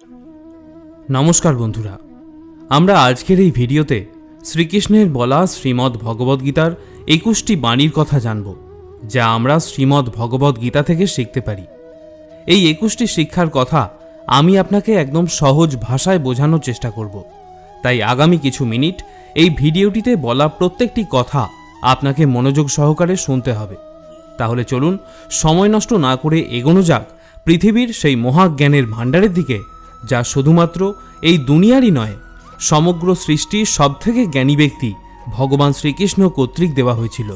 नमस्कार बंधुरा, आमरा आजकेर এই ভিডিওতে শ্রীকৃষ্ণের বলা শ্রীমদ্ ভগবদ গীতার 21টি বাণীর কথা জানব, যা আমরা শ্রীমদ্ ভগবদ গীতা থেকে শিখতে পারি। এই 21টি শিক্ষার কথা আমি আপনাকে একদম সহজ ভাষায় বোঝানোর চেষ্টা করব। তাই আগামী কিছু মিনিট এই ভিডিওটিতে বলা প্রত্যেকটি কথা আপনাকে মনোযোগ সহকারে শুনতে হবে। তাহলে চলুন সময় নষ্ট না করে এগোনো যাক পৃথিবীর সেই মহাজ্ঞানের ভাণ্ডারের দিকে, যা শুধুমাত্র এই দুনিয়ারই নয়, সমগ্র সৃষ্টির সবথেকে জ্ঞানী ব্যক্তি ভগবান শ্রীকৃষ্ণ কর্তৃক দেওয়া হয়েছিল।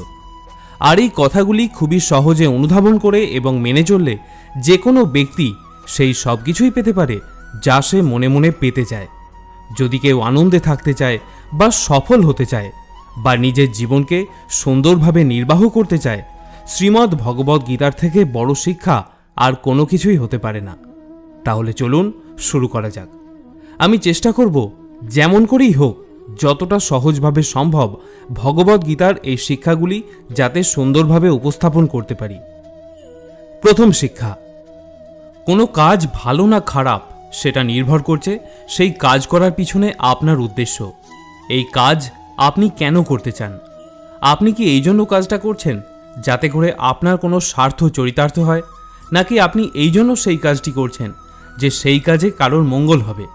আর এই কথাগুলি খুবই সহজে অনুধাবন করে এবং মেনে চললে যে কোনো ব্যক্তি সেই সব কিছুই পেতে পারে যা সে মনে মনে পেতে চায়। যদি কেউ আনন্দে থাকতে চায় বা সফল হতে চায় বা নিজের জীবনকে সুন্দরভাবে নির্বাহ করতে চায়, শ্রীমদ্ ভগবদ গীতার থেকে বড় শিক্ষা আর কোনো কিছুই হতে পারে না। তাহলে চলুন শুরু করা যাক। আমি চেষ্টা করব যেমন করেই হোক যতটা সহজভাবে সম্ভব ভগবদ গীতার এই শিক্ষাগুলি যাতে সুন্দরভাবে উপস্থাপন করতে পারি। প্রথম শিক্ষা, কোনো কাজ ভালো না খারাপ সেটা নির্ভর করছে সেই কাজ করার পিছনে আপনার উদ্দেশ্য। এই কাজ আপনি কেন করতে চান? আপনি কি এই জন্য কাজটা করছেন যাতে করে আপনার কোনো স্বার্থ চরিতার্থ হয়, নাকি আপনি এই জন্য সেই কাজটি করছেন যে সেই কাজে কারোর মঙ্গল হবে?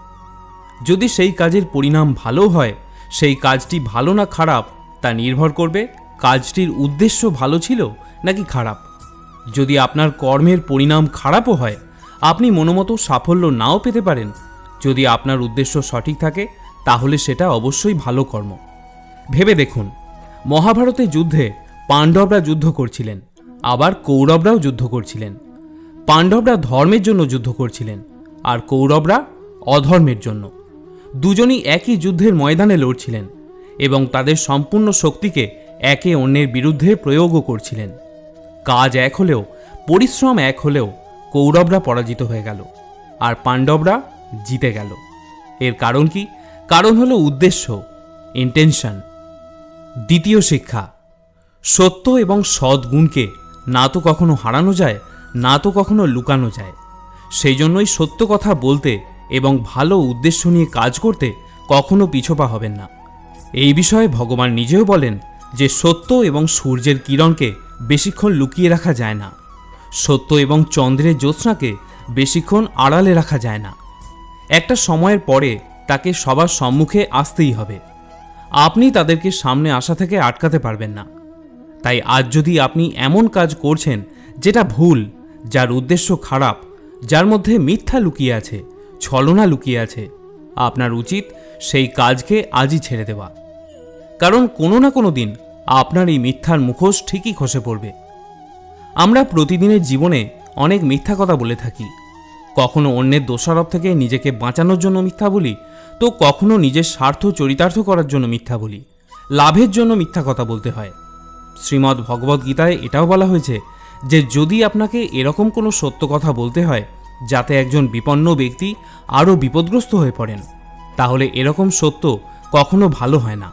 যদি সেই কাজের পরিণাম ভালো হয়, সেই কাজটি ভালো না খারাপ তা নির্ভর করবে কাজটির উদ্দেশ্য ভালো ছিল নাকি খারাপ। যদি আপনার কর্মের পরিণাম খারাপও হয়, আপনি মনোমতো সাফল্য নাও পেতে পারেন। যদি আপনার উদ্দেশ্য সঠিক থাকে তাহলে সেটা অবশ্যই ভালো কর্ম। ভেবে দেখুন, মহাভারতের যুদ্ধে পাণ্ডবরা যুদ্ধ করছিলেন, আবার কৌরবরাও যুদ্ধ করছিলেন। পাণ্ডবরা ধর্মের জন্য যুদ্ধ করছিলেন আর কৌরবরা অধর্মের জন্য। দুজনই একই যুদ্ধের ময়দানে লড়ছিলেন এবং তাদের সম্পূর্ণ শক্তিকে একে অন্যের বিরুদ্ধে প্রয়োগও করছিলেন। কাজ এক হলেও, পরিশ্রম এক হলেও কৌরবরা পরাজিত হয়ে গেল আর পাণ্ডবরা জিতে গেল। এর কারণ কি? কারণ হলো উদ্দেশ্য, ইন্টেনশন। দ্বিতীয় শিক্ষা, সত্য এবং সদ্গুণকে না তো কখনো হারানো যায়, না তো কখনো লুকানো যায়। সেই জন্যই সত্য কথা বলতে এবং ভালো উদ্দেশ্য নিয়ে কাজ করতে কখনো পিছপা হবেন না। এই বিষয়ে ভগবান নিজেও বলেন যে সত্য এবং সূর্যের কিরণকে বেশিক্ষণ লুকিয়ে রাখা যায় না, সত্য এবং চন্দ্রের জ্যোৎস্নাকে বেশিক্ষণ আড়ালে রাখা যায় না। একটা সময়ের পরে তাকে সবার সম্মুখে আসতেই হবে। আপনি তাদেরকে সামনে আসা থেকে আটকাতে পারবেন না। তাই আজ যদি আপনি এমন কাজ করছেন যেটা ভুল, যার উদ্দেশ্য খারাপ, যার মধ্যে মিথ্যা লুকিয়ে আছে, ছলনা লুকিয়ে আছে, আপনার উচিত সেই কাজকে আজই ছেড়ে দেওয়া। কারণ কোনো না কোনো দিন আপনার এই মিথ্যার মুখোশ ঠিকই খসে পড়বে। আমরা প্রতিদিনের জীবনে অনেক মিথ্যা কথা বলে থাকি। কখনো অন্যের দোষারোপ থেকে নিজেকে বাঁচানোর জন্য মিথ্যা বলি, তো কখনো নিজের স্বার্থ চরিতার্থ করার জন্য মিথ্যা বলি। লাভের জন্য মিথ্যা কথা বলতে হয়। শ্রীমদ্ ভগবদ গীতায় এটাও বলা হয়েছে যে যদি আপনাকে এরকম কোনো সত্য কথা বলতে হয় যাতে একজন বিপন্ন ব্যক্তি আরও বিপদগ্রস্ত হয়ে পড়েন, তাহলে এরকম সত্য কখনো ভালো হয় না।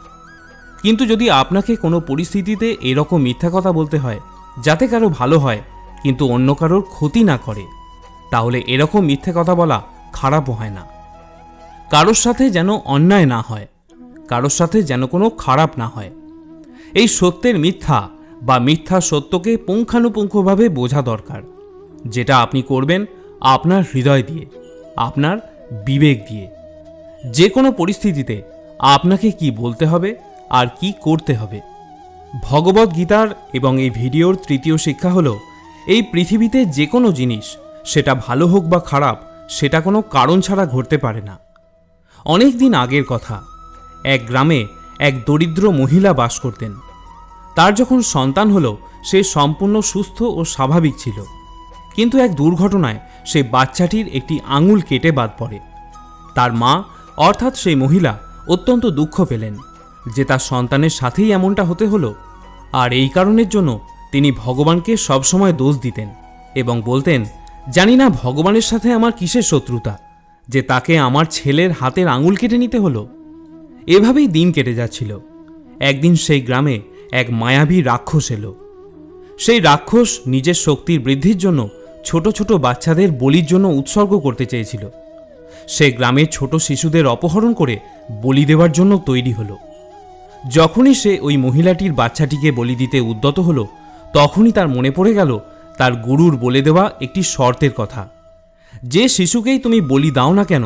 কিন্তু যদি আপনাকে কোনো পরিস্থিতিতে এরকম মিথ্যা কথা বলতে হয় যাতে কারো ভালো হয় কিন্তু অন্য কারোর ক্ষতি না করে, তাহলে এরকম মিথ্যে কথা বলা খারাপও হয় না। কারোর সাথে যেন অন্যায় না হয়, কারোর সাথে যেন কোনো খারাপ না হয়। এই সত্যের মিথ্যা বা মিথ্যা সত্যকে পুঙ্খানুপুঙ্খভাবে বোঝা দরকার। যেটা আপনি করবেন আপনার হৃদয় দিয়ে, আপনার বিবেক দিয়ে। যে কোনো পরিস্থিতিতে আপনাকে কি বলতে হবে আর কি করতে হবে। ভগবদ গীতার এবং এই ভিডিওর তৃতীয় শিক্ষা হলো, এই পৃথিবীতে যে কোনো জিনিস, সেটা ভালো হোক বা খারাপ, সেটা কোনো কারণ ছাড়া ঘটতে পারে না। অনেক দিন আগের কথা, এক গ্রামে এক দরিদ্র মহিলা বাস করতেন। তার যখন সন্তান হলো, সে সম্পূর্ণ সুস্থ ও স্বাভাবিক ছিল। কিন্তু এক দুর্ঘটনায় সেই বাচ্চাটির একটি আঙুল কেটে বাদ পড়ে। তার মা অর্থাৎ সেই মহিলা অত্যন্ত দুঃখ পেলেন যে তার সন্তানের সাথেই এমনটা হতে হলো। আর এই কারণের জন্য তিনি ভগবানকে সবসময় দোষ দিতেন এবং বলতেন, জানি না ভগবানের সাথে আমার কিসের শত্রুতা যে তাকে আমার ছেলের হাতের আঙুল কেটে নিতে হলো। এভাবেই দিন কেটে যাচ্ছিল। একদিন সেই গ্রামে এক মায়াবী রাক্ষস এলো। সেই রাক্ষস নিজের শক্তির বৃদ্ধির জন্য ছোট ছোট বাচ্চাদের বলির জন্য উৎসর্গ করতে চেয়েছিল। সে গ্রামের ছোট শিশুদের অপহরণ করে বলি দেওয়ার জন্য তৈরি হলো। যখনই সে ওই মহিলাটির বাচ্চাটিকে বলি দিতে উদ্যত হলো, তখনই তার মনে পড়ে গেল তার গুরুর বলে দেওয়া একটি শর্তের কথা। যে শিশুকেই তুমি বলি দাও না কেন,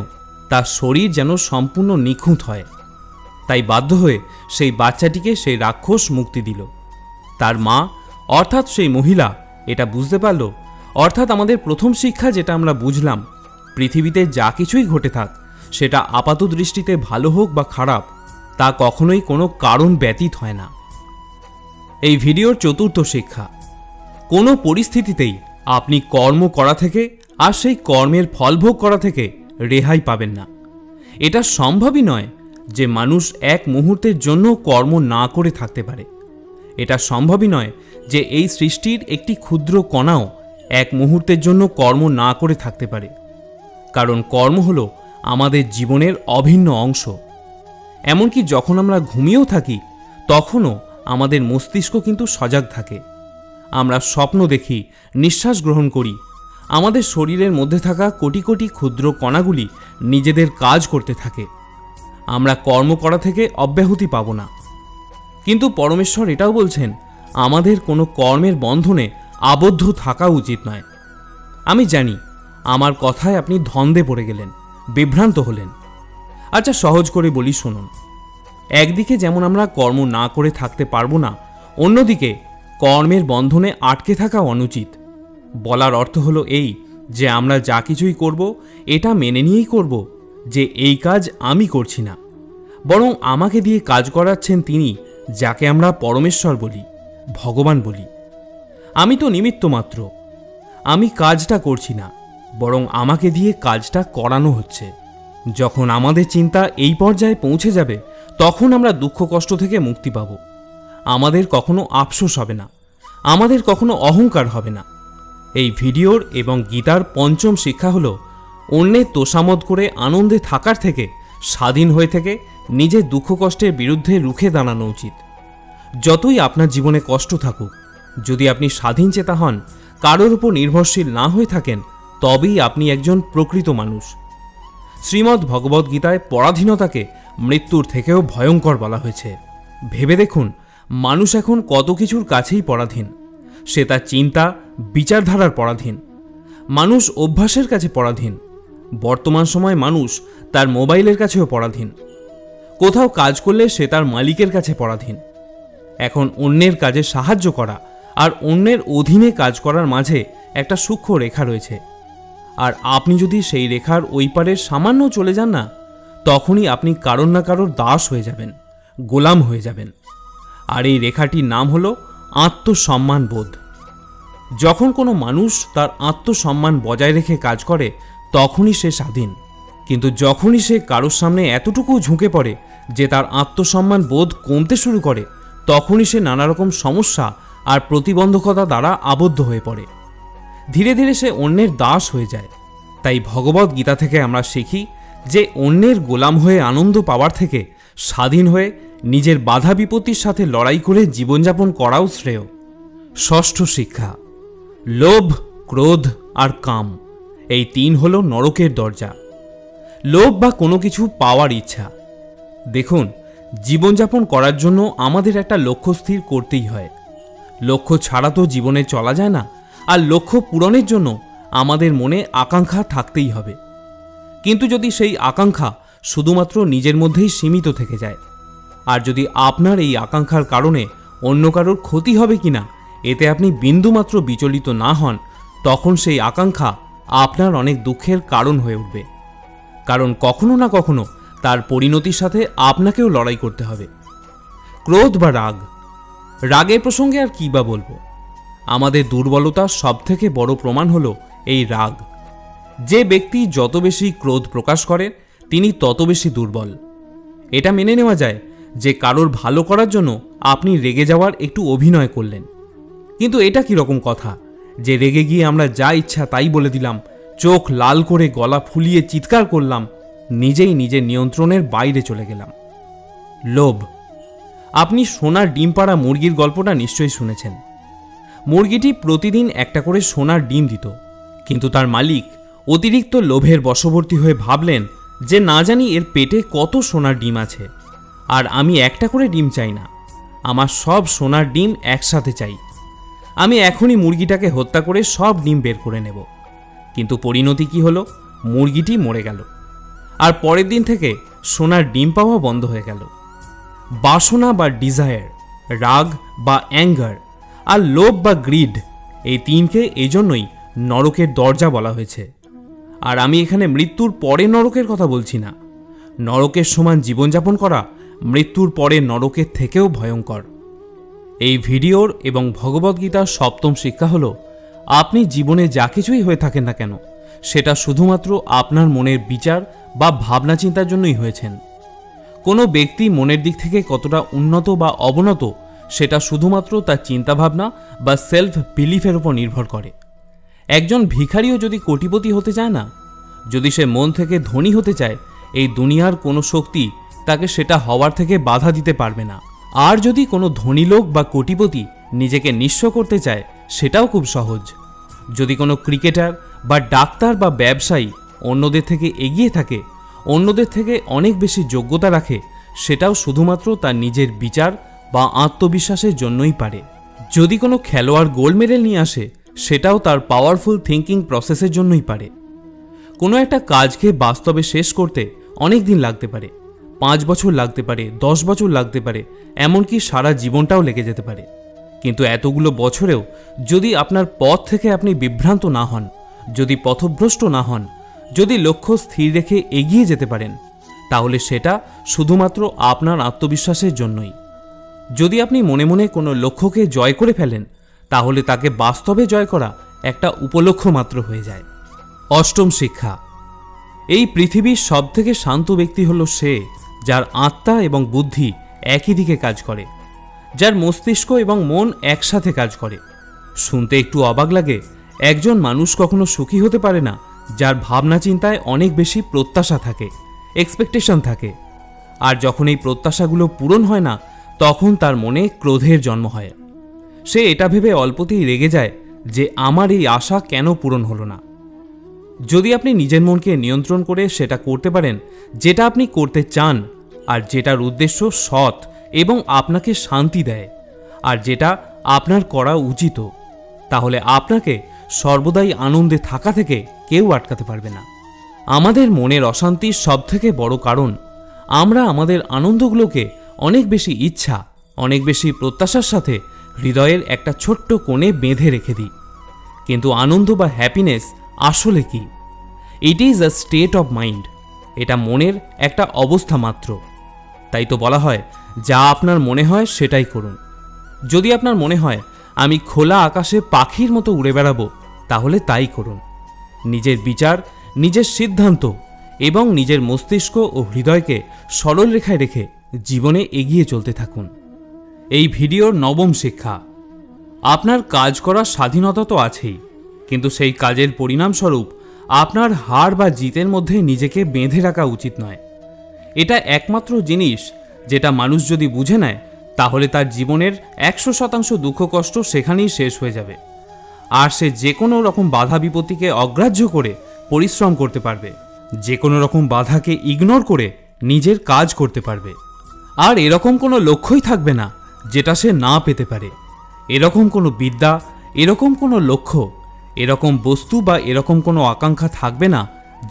তার শরীর যেন সম্পূর্ণ নিখুঁত হয়। তাই বাধ্য হয়ে সেই বাচ্চাটিকে সেই রাক্ষস মুক্তি দিল। তার মা অর্থাৎ সেই মহিলা এটা বুঝতে পারল। অর্থাৎ আমাদের প্রথম শিক্ষা যেটা আমরা বুঝলাম, পৃথিবীতে যা কিছুই ঘটে থাক, সেটা আপাত দৃষ্টিতে ভালো হোক বা খারাপ, তা কখনোই কোনো কারণ ব্যতীত হয় না। এই ভিডিওর চতুর্থ শিক্ষা, কোনো পরিস্থিতিতেই আপনি কর্ম করা থেকে আর সেই কর্মের ফলভোগ করা থেকে রেহাই পাবেন না। এটা সম্ভবই নয় যে মানুষ এক মুহূর্তের জন্য কর্ম না করে থাকতে পারে। এটা সম্ভবই নয় যে এই সৃষ্টির একটি ক্ষুদ্র কণাও এক মুহূর্তের জন্য কর্ম না করে থাকতে পারে। কারণ কর্ম হলো আমাদের জীবনের অভিন্ন অংশ। এমনকি যখন আমরা ঘুমিয়েও থাকি, তখনও আমাদের মস্তিষ্ক কিন্তু সজাগ থাকে। আমরা স্বপ্ন দেখি, নিঃশ্বাস গ্রহণ করি। আমাদের শরীরের মধ্যে থাকা কোটি কোটি ক্ষুদ্র কণাগুলি নিজেদের কাজ করতে থাকে। আমরা কর্ম করা থেকে অব্যাহতি পাব না। কিন্তু পরমেশ্বর এটাও বলছেন, আমাদের কোনো কর্মের বন্ধনে আবদ্ধ থাকা উচিত নয়। আমি জানি আমার কথায় আপনি ধন্দে পড়ে গেলেন, বিভ্রান্ত হলেন। আচ্ছা, সহজ করে বলি শুনুন। একদিকে যেমন আমরা কর্ম না করে থাকতে পারবো না, অন্যদিকে কর্মের বন্ধনে আটকে থাকা অনুচিত। বলার অর্থ হলো এই যে আমরা যা কিছুই করব, এটা মেনে নিয়েই করব যে এই কাজ আমি করছি না, বরং আমাকে দিয়ে কাজ করাচ্ছেন তিনি, যাকে আমরা পরমেশ্বর বলি, ভগবান বলি। আমি তো নিমিত্ত মাত্র। আমি কাজটা করছি না, বরং আমাকে দিয়ে কাজটা করানো হচ্ছে। যখন আমাদের চিন্তা এই পর্যায়ে পৌঁছে যাবে, তখন আমরা দুঃখ কষ্ট থেকে মুক্তি পাব। আমাদের কখনো আফসোস হবে না, আমাদের কখনো অহংকার হবে না। এই ভিডিওর এবং গীতার পঞ্চম শিক্ষা হলো, অন্যের তোষামদ করে আনন্দে থাকার থেকে স্বাধীন হয়ে থেকে নিজের দুঃখ কষ্টের বিরুদ্ধে রুখে দাঁড়ানো উচিত। যতই আপনার জীবনে কষ্ট থাকুক, যদি আপনি স্বাধীন চেতা হন, কারোর উপর নির্ভরশীল না হয়ে থাকেন, তবেই আপনি একজন প্রকৃত মানুষ। শ্রীমদ্ ভগবদ গীতায় পরাধীনতাকে মৃত্যুর থেকেও ভয়ঙ্কর বলা হয়েছে। ভেবে দেখুন, মানুষ এখন কত কিছুর কাছেই পরাধীন। সে তার চিন্তা, বিচারধারার পরাধীন। মানুষ অভ্যাসের কাছে পরাধীন। বর্তমান সময় মানুষ তার মোবাইলের কাছেও পরাধীন। কোথাও কাজ করলে সে তার মালিকের কাছে পরাধীন। এখন অন্যের কাজে সাহায্য করা আর অন্যের অধীনে কাজ করার মাঝে একটা সূক্ষ্ম রেখা রয়েছে। আর আপনি যদি সেই রেখার ওই পারে সামান্য চলে যান না, তখনই আপনি কারোর না কারোর দাস হয়ে যাবেন, গোলাম হয়ে যাবেন। আর এই রেখাটির নাম হলো আত্মসম্মান বোধ। যখন কোনো মানুষ তার আত্মসম্মান বজায় রেখে কাজ করে, তখনই সে স্বাধীন। কিন্তু যখনই সে কারোর সামনে এতটুকু ঝুঁকে পড়ে যে তার আত্মসম্মান বোধ কমতে শুরু করে, তখনই সে নানা রকম সমস্যা আর প্রতিবন্ধকতা দ্বারা আবদ্ধ হয়ে পড়ে। ধীরে ধীরে সে অন্যের দাস হয়ে যায়। তাই ভগবদ গীতা থেকে আমরা শিখি যে অন্যের গোলাম হয়ে আনন্দ পাওয়ার থেকে স্বাধীন হয়ে নিজের বাধা বিপত্তির সাথে লড়াই করে জীবনযাপন করাও শ্রেয়। ষষ্ঠ শিক্ষা, লোভ, ক্রোধ আর কাম, এই তিন হলো নরকের দরজা। লোভ বা কোনো কিছু পাওয়ার ইচ্ছা। দেখুন, জীবনযাপন করার জন্য আমাদের একটা লক্ষ্য স্থির করতেই হয়। লক্ষ্য ছাড়া তো জীবনে চলা যায় না। আর লক্ষ্য পূরণের জন্য আমাদের মনে আকাঙ্ক্ষা থাকতেই হবে। কিন্তু যদি সেই আকাঙ্ক্ষা শুধুমাত্র নিজের মধ্যেই সীমিত থেকে যায়, আর যদি আপনার এই আকাঙ্ক্ষার কারণে অন্য কারোর ক্ষতি হবে কিনা এতে আপনি বিন্দুমাত্র বিচলিত না হন, তখন সেই আকাঙ্ক্ষা আপনার অনেক দুঃখের কারণ হয়ে উঠবে। কারণ কখনো না কখনো তার পরিণতির সাথে আপনাকেও লড়াই করতে হবে। ক্রোধ বা রাগ, রাগের প্রসঙ্গে আর কী বা বলবো। আমাদের দুর্বলতার সবথেকে বড় প্রমাণ হলো এই রাগ। যে ব্যক্তি যত বেশি ক্রোধ প্রকাশ করে, তিনি তত বেশি দুর্বল। এটা মেনে নেওয়া যায় যে কারোর ভালো করার জন্য আপনি রেগে যাওয়ার একটু অভিনয় করলেন। কিন্তু এটা কীরকম কথা যে রেগে গিয়ে আমরা যা ইচ্ছা তাই বলে দিলাম, চোখ লাল করে গলা ফুলিয়ে চিৎকার করলাম, নিজেই নিজের নিয়ন্ত্রণের বাইরে চলে গেলাম। লোভ, আপনি সোনার ডিম পাড়া মুরগির গল্পটা নিশ্চয়ই শুনেছেন। মুরগিটি প্রতিদিন একটা করে সোনার ডিম দিত, কিন্তু তার মালিক অতিরিক্ত লোভের বশবর্তী হয়ে ভাবলেন যে না জানি এর পেটে কত সোনার ডিম আছে, আর আমি একটা করে ডিম চাই না, আমার সব সোনার ডিম একসাথে চাই। আমি এখনই মুরগিটাকে হত্যা করে সব ডিম বের করে নেব। কিন্তু পরিণতি কি হলো? মুরগিটি মরে গেল, আর পরের দিন থেকে সোনার ডিম পাওয়া বন্ধ হয়ে গেল। বাসনা বা ডিজায়ার, রাগ বা অ্যাঙ্গার, আর লোভ বা গ্রিড, এই তিনকে এই জন্যই নরকের দরজা বলা হয়েছে। আর আমি এখানে মৃত্যুর পরে নরকের কথা বলছি না। নরকের সমান জীবনযাপন করা মৃত্যুর পরে নরকের থেকেও ভয়ঙ্কর। এই ভিডিওর এবং ভগবদ্গীতার সপ্তম শিক্ষা হল, আপনি জীবনে যা কিছুই হয়ে থাকেন না কেন, সেটা শুধুমাত্র আপনার মনের বিচার বা ভাবনা চিন্তার জন্যই হয়েছেন। কোনো ব্যক্তি মনের দিক থেকে কতটা উন্নত বা অবনত, সেটা শুধুমাত্র তার চিন্তাভাবনা বা সেলফ বিলিফের উপর নির্ভর করে। একজন ভিখারিও যদি কোটিপতি হতে চায় না, যদি সে মন থেকে ধনী হতে চায়, এই দুনিয়ার কোনো শক্তি তাকে সেটা হওয়ার থেকে বাধা দিতে পারবে না। আর যদি কোনো ধনী লোক বা কোটিপতি নিজেকে নিঃস্ব করতে চায়, সেটাও খুব সহজ। যদি কোনো ক্রিকেটার বা ডাক্তার বা ব্যবসায়ী অন্যদের থেকে এগিয়ে থাকে, অন্যদের থেকে অনেক বেশি যোগ্যতা রাখে, সেটাও শুধুমাত্র তার নিজের বিচার বা আত্মবিশ্বাসের জন্যই পারে। যদি কোনো খেলোয়াড় গোল্ড মেডেল নিয়ে আসে, সেটাও তার পাওয়ারফুল থিঙ্কিং প্রসেসের জন্যই পারে। কোনো একটা কাজকে বাস্তবে শেষ করতে অনেক দিন লাগতে পারে, 5 বছর লাগতে পারে, 10 বছর লাগতে পারে, এমনকি সারা জীবনটাও লেগে যেতে পারে। কিন্তু এতগুলো বছরেও যদি আপনার পথ থেকে আপনি বিভ্রান্ত না হন, যদি পথভ্রষ্ট না হন, যদি লক্ষ্য স্থির রেখে এগিয়ে যেতে পারেন, তাহলে সেটা শুধুমাত্র আপনার আত্মবিশ্বাসের জন্যই। যদি আপনি মনে মনে কোনো লক্ষ্যকে জয় করে ফেলেন, তাহলে তাকে বাস্তবে জয় করা একটা উপলক্ষ্য মাত্র হয়ে যায়। অষ্টম শিক্ষা, এই পৃথিবীর সবথেকে শান্ত ব্যক্তি হল সে যার আত্মা এবং বুদ্ধি একই দিকে কাজ করে, যার মস্তিষ্ক এবং মন একসাথে কাজ করে। শুনতে একটু অবাক লাগে, একজন মানুষ কখনো সুখী হতে পারে না যার ভাবনা চিন্তায় অনেক বেশি প্রত্যাশা থাকে, এক্সপেকটেশন থাকে। আর যখন এই প্রত্যাশাগুলো পূরণ হয় না, তখন তার মনে ক্রোধের জন্ম হয়। সে এটা ভেবে অল্পতেই রেগে যায় যে আমার এই আশা কেন পূরণ হলো না। যদি আপনি নিজের মনকে নিয়ন্ত্রণ করে সেটা করতে পারেন যেটা আপনি করতে চান, আর যেটার উদ্দেশ্য সৎ এবং আপনাকে শান্তি দেয়, আর যেটা আপনার করা উচিত, তাহলে আপনাকে সর্বদাই আনন্দে থাকা থেকে কেউ আটকাতে পারবে না। আমাদের মনের অশান্তির সবথেকে বড় কারণ, আমরা আমাদের আনন্দগুলোকে অনেক বেশি ইচ্ছা, অনেক বেশি প্রত্যাশার সাথে হৃদয়ের একটা ছোট্ট কোণে বেঁধে রেখে দিই। কিন্তু আনন্দ বা হ্যাপিনেস আসলে কি? It is a state of mind. এটা মনের একটা অবস্থা মাত্র। তাই তো বলা হয়, যা আপনার মনে হয় সেটাই করুন। যদি আপনার মনে হয় আমি খোলা আকাশে পাখির মতো উড়ে বেড়াবো, তাহলে তাই করুন। নিজের বিচার, নিজের সিদ্ধান্ত এবং নিজের মস্তিষ্ক ও হৃদয়কে সরল রেখায় রেখে জীবনে এগিয়ে চলতে থাকুন। এই ভিডিওর নবম শিক্ষা, আপনার কাজ করার স্বাধীনতা তো আছেই, কিন্তু সেই কাজের পরিণামস্বরূপ আপনার হার বা জিতের মধ্যে নিজেকে বেঁধে রাখা উচিত নয়। এটা একমাত্র জিনিস যেটা মানুষ যদি বুঝে নেয়, তাহলে তার জীবনের 100% দুঃখ কষ্ট সেখানেই শেষ হয়ে যাবে। আর সে যে কোনো রকম বাধা বিপত্তিকে অগ্রাহ্য করে পরিশ্রম করতে পারবে, যে কোনো রকম বাধাকে ইগনোর করে নিজের কাজ করতে পারবে। আর এরকম কোনো লক্ষ্যই থাকবে না যেটা সে না পেতে পারে। এরকম কোনো বিদ্যা, এরকম কোনো লক্ষ্য, এরকম বস্তু বা এরকম কোনো আকাঙ্ক্ষা থাকবে না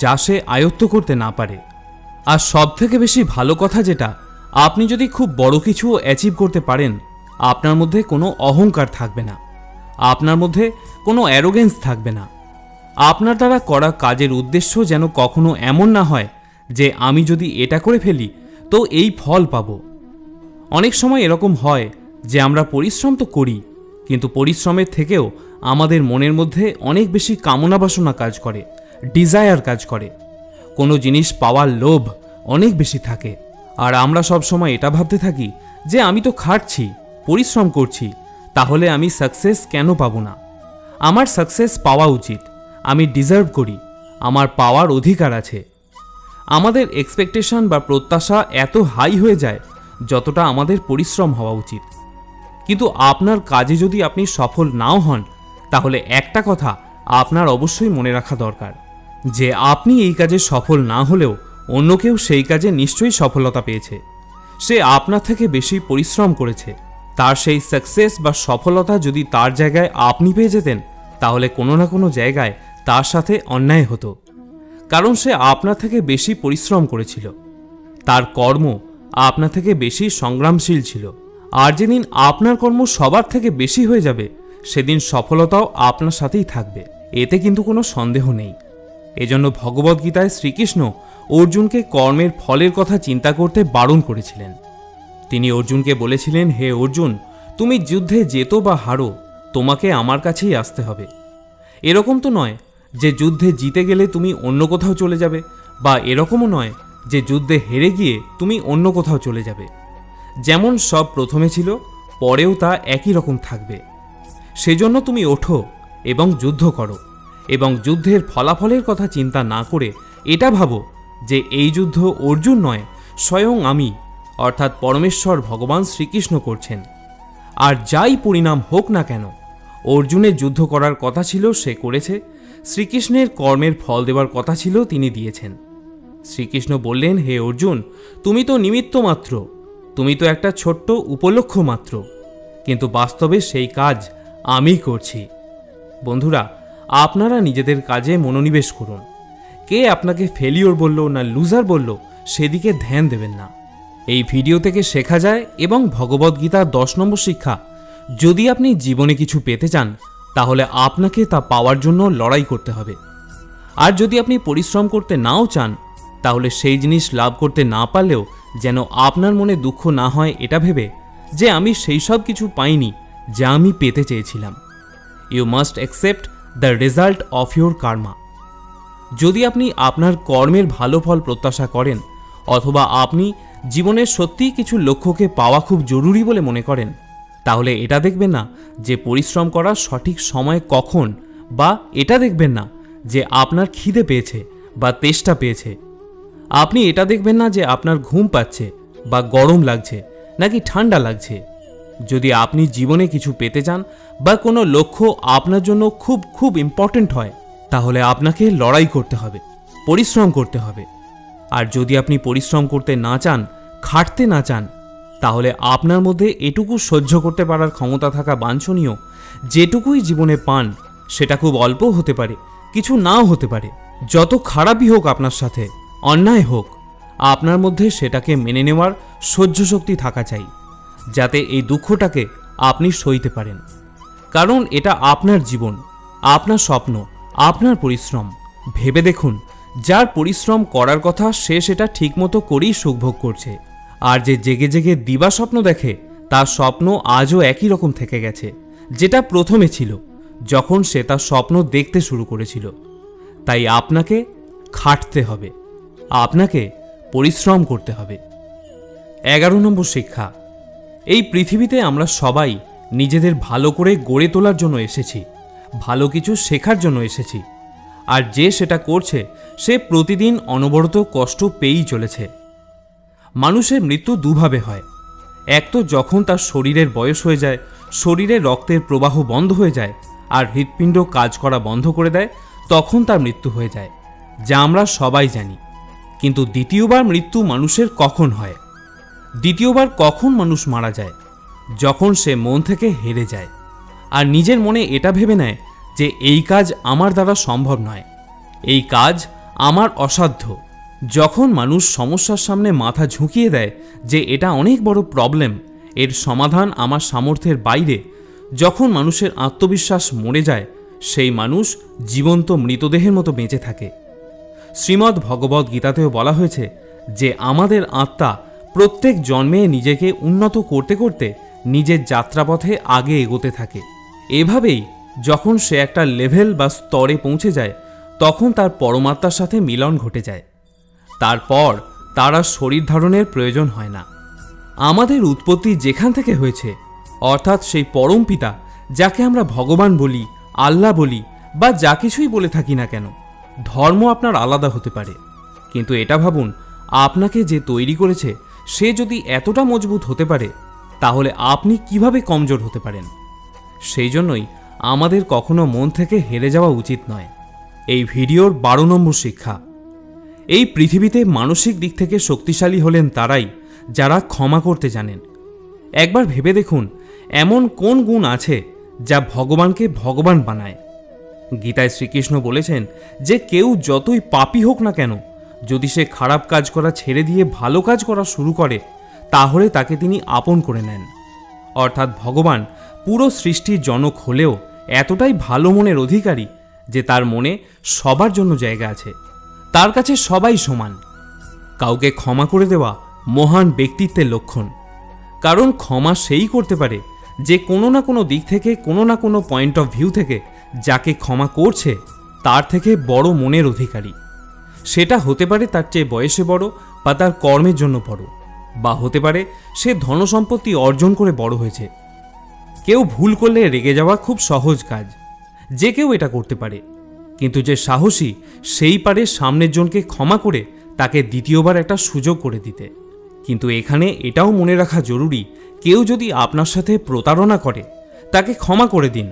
যা সে আয়ত্ত করতে না পারে। আর সবথেকে বেশি ভালো কথা যেটা, আপনি যদি খুব বড় কিছু অ্যাচিভ করতে পারেন, আপনার মধ্যে কোনো অহংকার থাকবে না, আপনার মধ্যে কোনো অ্যারোগেন্স থাকবে না। আপনার দ্বারা করা কাজের উদ্দেশ্য যেন কখনো এমন না হয় যে আমি যদি এটা করে ফেলি তো এই ফল পাবো। অনেক সময় এরকম হয় যে আমরা পরিশ্রম তো করি, কিন্তু পরিশ্রমের থেকেও আমাদের মনের মধ্যে অনেক বেশি কামনা বাসনা কাজ করে, ডিজায়ার কাজ করে। কোনো জিনিস পাওয়ার লোভ অনেক বেশি থাকে। আর আমরা সব সময় এটা ভাবতে থাকি যে আমি তো খাটছি, পরিশ্রম করছি, তাহলে আমি সাকসেস কেন পাবো না? আমার সাকসেস পাওয়া উচিত, আমি ডিজার্ভ করি, আমার পাওয়ার অধিকার আছে। আমাদের এক্সপেকটেশন বা প্রত্যাশা এত হাই হয়ে যায় যতটা আমাদের পরিশ্রম হওয়া উচিত। কিন্তু আপনার কাজে যদি আপনি সফল নাও হন, তাহলে একটা কথা আপনার অবশ্যই মনে রাখা দরকার, যে আপনি এই কাজে সফল না হলেও অন্য কেউ সেই কাজে নিশ্চয়ই সফলতা পেয়েছে। সে আপনার থেকে বেশি পরিশ্রম করেছে। তার সেই সাকসেস বা সফলতা যদি তার জায়গায় আপনি পেয়ে যেতেন, তাহলে কোনো না কোনো জায়গায় তার সাথে অন্যায় হতো। কারণ সে আপনার থেকে বেশি পরিশ্রম করেছিল, তার কর্ম আপনার থেকে বেশি সংগ্রামশীল ছিল। আর যেদিন আপনার কর্ম সবার থেকে বেশি হয়ে যাবে, সেদিন সফলতাও আপনার সাথেই থাকবে, এতে কিন্তু কোনো সন্দেহ নেই। এজন্য ভগবদ্গীতায় শ্রীকৃষ্ণ অর্জুনকে কর্মের ফলের কথা চিন্তা করতে বারণ করেছিলেন। তিনি অর্জুনকে বলেছিলেন, হে অর্জুন, তুমি যুদ্ধে জেতো বা হারো, তোমাকে আমার কাছেই আসতে হবে। এরকম তো নয় যে যুদ্ধে জিতে গেলে তুমি অন্য কোথাও চলে যাবে, বা এরকমও নয় যে যুদ্ধে হেরে গিয়ে তুমি অন্য কোথাও চলে যাবে। যেমন সব প্রথমে ছিল, পরেও তা একই রকম থাকবে। সেজন্য তুমি ওঠো এবং যুদ্ধ করো, এবং যুদ্ধের ফলাফলের কথা চিন্তা না করে এটা ভাবো যে এই যুদ্ধ অর্জুন নয়, স্বয়ং আমি অর্থাৎ পরমেশ্বর ভগবান শ্রীকৃষ্ণ করছেন। আর যাই পরিণাম হোক না কেন, অর্জুনের যুদ্ধ করার কথা ছিল, সে করেছে। শ্রীকৃষ্ণের কর্মের ফল দেওয়ার কথা ছিল, তিনি দিয়েছেন। শ্রীকৃষ্ণ বললেন, হে অর্জুন, তুমি তো নিমিত্ত মাত্র, তুমি তো একটা ছোট্ট উপলক্ষ মাত্র, কিন্তু বাস্তবে সেই কাজ আমি করছি। বন্ধুরা, আপনারা নিজেদের কাজে মনোনিবেশ করুন। কে আপনাকে ফেলিওর বলল না লুজার বলল, সেদিকে ধ্যান দেবেন না। এই ভিডিও থেকে শেখা যায় এবং ভগবদ্গীতার 10 নম্বর শিক্ষা, যদি আপনি জীবনে কিছু পেতে চান, তাহলে আপনাকে তা পাওয়ার জন্য লড়াই করতে হবে। আর যদি আপনি পরিশ্রম করতে নাও চান, তাহলে সেই জিনিস লাভ করতে না পারলেও যেন আপনার মনে দুঃখ না হয় এটা ভেবে যে আমি সেই সব কিছু পাইনি যা আমি পেতে চেয়েছিলাম। You must accept the result of your karma. যদি আপনি আপনার কর্মের ভালো ফল প্রত্যাশা করেন, অথবা আপনি জীবনের সত্যিই কিছু লক্ষ্যকে পাওয়া খুব জরুরি বলে মনে করেন, তাহলে এটা দেখবেন না যে পরিশ্রম করার সঠিক সময় কখন, বা এটা দেখবেন না যে আপনার খিদে পেয়েছে বা তেষ্টা পেয়েছে। আপনি এটা দেখবেন না যে আপনার ঘুম পাচ্ছে বা গরম লাগছে নাকি ঠান্ডা লাগছে। যদি আপনি জীবনে কিছু পেতে চান বা কোনো লক্ষ্য আপনার জন্য খুব খুব ইম্পর্ট্যান্ট হয়, তাহলে আপনাকে লড়াই করতে হবে, পরিশ্রম করতে হবে। আর যদি আপনি পরিশ্রম করতে না চান, খাটতে না চান, তাহলে আপনার মধ্যে এটুকু সহ্য করতে পারার ক্ষমতা থাকা বাঞ্ছনীয়। যেটুকুই জীবনে পান সেটা খুব অল্প হতে পারে, কিছু নাও হতে পারে। যত খারাপই হোক আপনার সাথে, অন্যায় হোক, আপনার মধ্যে সেটাকে মেনে নেওয়ার সহ্য শক্তি থাকা চাই, যাতে এই দুঃখটাকে আপনি সইতে পারেন। কারণ এটা আপনার জীবন, আপনার স্বপ্ন, আপনার পরিশ্রম। ভেবে দেখুন, যার পরিশ্রম করার কথা সে সেটা ঠিকমতো করেই সুখভোগ করছে, আর যে জেগে জেগে দিবা স্বপ্ন দেখে, তার স্বপ্ন আজও একই রকম থেকে গেছে যেটা প্রথমে ছিল, যখন সে তার স্বপ্ন দেখতে শুরু করেছিল। তাই আপনাকে খাটতে হবে, আপনাকে পরিশ্রম করতে হবে। 11 নম্বর শিক্ষা, এই পৃথিবীতে আমরা সবাই নিজেদের ভালো করে গড়ে তোলার জন্য এসেছি, ভালো কিছু শেখার জন্য এসেছি। আর যে সেটা করছে, সে প্রতিদিন অনবরত কষ্ট পেয়েই চলেছে। মানুষের মৃত্যু দুভাবে হয়। এক তো যখন তার শরীরের বয়স হয়ে যায়, শরীরে রক্তের প্রবাহ বন্ধ হয়ে যায় আর হৃৎপিণ্ড কাজ করা বন্ধ করে দেয়, তখন তার মৃত্যু হয়ে যায়, যা আমরা সবাই জানি। কিন্তু দ্বিতীয়বার মৃত্যু মানুষের কখন হয়? দ্বিতীয়বার কখন মানুষ মারা যায়? যখন সে মন থেকে হেরে যায় আর নিজের মনে এটা ভেবে নেয় যে এই কাজ আমার দ্বারা সম্ভব নয়, এই কাজ আমার অসাধ্য। যখন মানুষ সমস্যার সামনে মাথা ঝুঁকিয়ে দেয় যে এটা অনেক বড় প্রবলেম, এর সমাধান আমার সামর্থ্যের বাইরে, যখন মানুষের আত্মবিশ্বাস মরে যায়, সেই মানুষ জীবন্ত মৃতদেহের মতো বেঁচে থাকে। শ্রীমদ্ ভগবদ গীতাতেও বলা হয়েছে যে আমাদের আত্মা প্রত্যেক জন্মে নিজেকে উন্নত করতে করতে নিজের যাত্রাপথে আগে এগোতে থাকে। এভাবেই যখন সে একটা লেভেল বা স্তরে পৌঁছে যায়, তখন তার পরমাত্মার সাথে মিলন ঘটে যায়। তারপর তার আর শরীর ধারণের প্রয়োজন হয় না। আমাদের উৎপত্তি যেখান থেকে হয়েছে, অর্থাৎ সেই পরম পিতা, যাকে আমরা ভগবান বলি, আল্লাহ বলি, বা যা কিছুই বলে থাকি না কেন, ধর্ম আপনার আলাদা হতে পারে, কিন্তু এটা ভাবুন, আপনাকে যে তৈরি করেছে সে যদি এতটা মজবুত হতে পারে, তাহলে আপনি কিভাবে কমজোর হতে পারেন? সেই জন্যই আমাদের কখনো মন থেকে হেরে যাওয়া উচিত নয়। এই ভিডিওর 12 নম্বর শিক্ষা। এই পৃথিবীতে মানসিক দিক থেকে শক্তিশালী হলেন তারাই যারা ক্ষমা করতে জানেন। একবার ভেবে দেখুন, এমন কোন গুণ আছে যা ভগবানকে ভগবান বানায়। গীতায় শ্রীকৃষ্ণ বলেছেন যে কেউ যতই পাপী হোক না কেন, যদি সে খারাপ কাজ করা ছেড়ে দিয়ে ভালো কাজ করা শুরু করে, তাহলে তাকে তিনি আপন করে নেন। অর্থাৎ ভগবান পুরো সৃষ্টির জনক হলেও এতটাই ভালো মনের অধিকারী যে তার মনে সবার জন্য জায়গা আছে। তার কাছে সবাই সমান। কাউকে ক্ষমা করে দেওয়া মহান ব্যক্তিত্বের লক্ষণ। কারণ ক্ষমা সেই করতে পারে যে কোনো না কোনো দিক থেকে, কোনো না কোনো পয়েন্ট অফ ভিউ থেকে যাকে ক্ষমা করছে তার থেকে বড় মনের অধিকারী। সেটা হতে পারে তার চেয়ে বয়সে বড় বা তার কর্মের জন্য বড়, বা হতে পারে সে ধনসম্পত্তি অর্জন করে বড় হয়েছে। কেউ ভুল করলে রেগে যাওয়া খুব সহজ কাজ, যে কেউ এটা করতে পারে। কিন্তু যে সাহসী, সেই পারে সামনের জনকে ক্ষমা করে তাকে দ্বিতীয়বার একটা সুযোগ করে দিতে। কিন্তু এখানে এটাও মনে রাখা জরুরি, কেউ যদি আপনার সাথে প্রতারণা করে তাকে ক্ষমা করে দিন,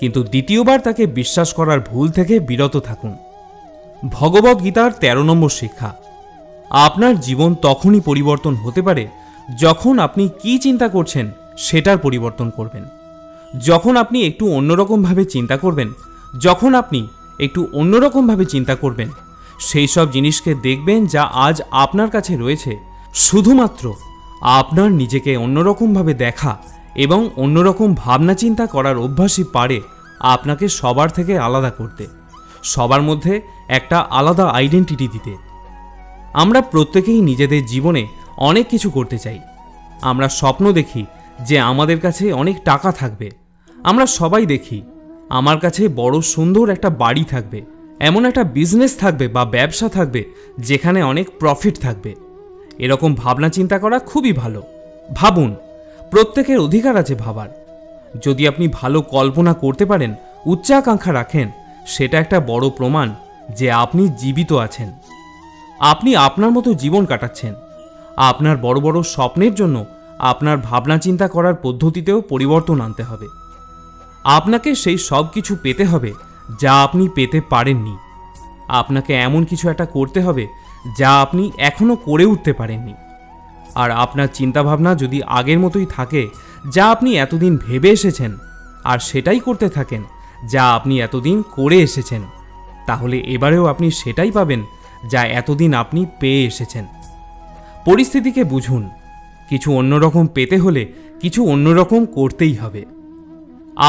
কিন্তু দ্বিতীয়বার তাকে বিশ্বাস করার ভুল থেকে বিরত থাকুন। ভগবদ্গীতার 13 নম্বর শিক্ষা। আপনার জীবন তখনই পরিবর্তন হতে পারে যখন আপনি কি চিন্তা করছেন সেটার পরিবর্তন করবেন। যখন আপনি একটু অন্যরকমভাবে চিন্তা করবেন, সেই সব জিনিসকে দেখবেন যা আজ আপনার কাছে রয়েছে। শুধুমাত্র আপনার নিজেকে অন্যরকমভাবে দেখা এবং অন্যরকম ভাবনা চিন্তা করার অভ্যাসই পারে আপনাকে সবার থেকে আলাদা করতে, সবার মধ্যে একটা আলাদা আইডেন্টিটি দিতে। আমরা প্রত্যেকেই নিজেদের জীবনে অনেক কিছু করতে চাই। আমরা স্বপ্ন দেখি যে আমাদের কাছে অনেক টাকা থাকবে। আমরা সবাই দেখি আমার কাছে বড় সুন্দর একটা বাড়ি থাকবে, এমন একটা বিজনেস থাকবে বা ব্যবসা থাকবে যেখানে অনেক প্রফিট থাকবে। এরকম ভাবনা চিন্তা করা খুবই ভালো। ভাবুন, প্রত্যেকের অধিকার আছে ভাবার। যদি আপনি ভালো কল্পনা করতে পারেন, উচ্চাকাঙ্ক্ষা রাখেন, সেটা একটা বড় প্রমাণ যে আপনি জীবিত আছেন। আপনি আপনার মতো জীবন কাটাচ্ছেন। আপনার বড় বড় স্বপ্নের জন্য আপনার ভাবনা চিন্তা করার পদ্ধতিতেও পরিবর্তন আনতে হবে। আপনাকে সেই সব কিছু পেতে হবে যা আপনি পেতে পারেননি। আপনাকে এমন কিছু একটা করতে হবে যা আপনি এখনো করে উঠতে পারেননি। আর আপনার চিন্তাভাবনা যদি আগের মতোই থাকে, যা আপনি এতদিন ভেবে এসেছেন, আর সেটাই করতে থাকেন যা আপনি এতদিন করে এসেছেন, তাহলে এবারেও আপনি সেটাই পাবেন যা এতদিন আপনি পেয়ে এসেছেন। পরিস্থিতিকে বুঝুন। কিছু অন্যরকম পেতে হলে কিছু অন্যরকম করতেই হবে।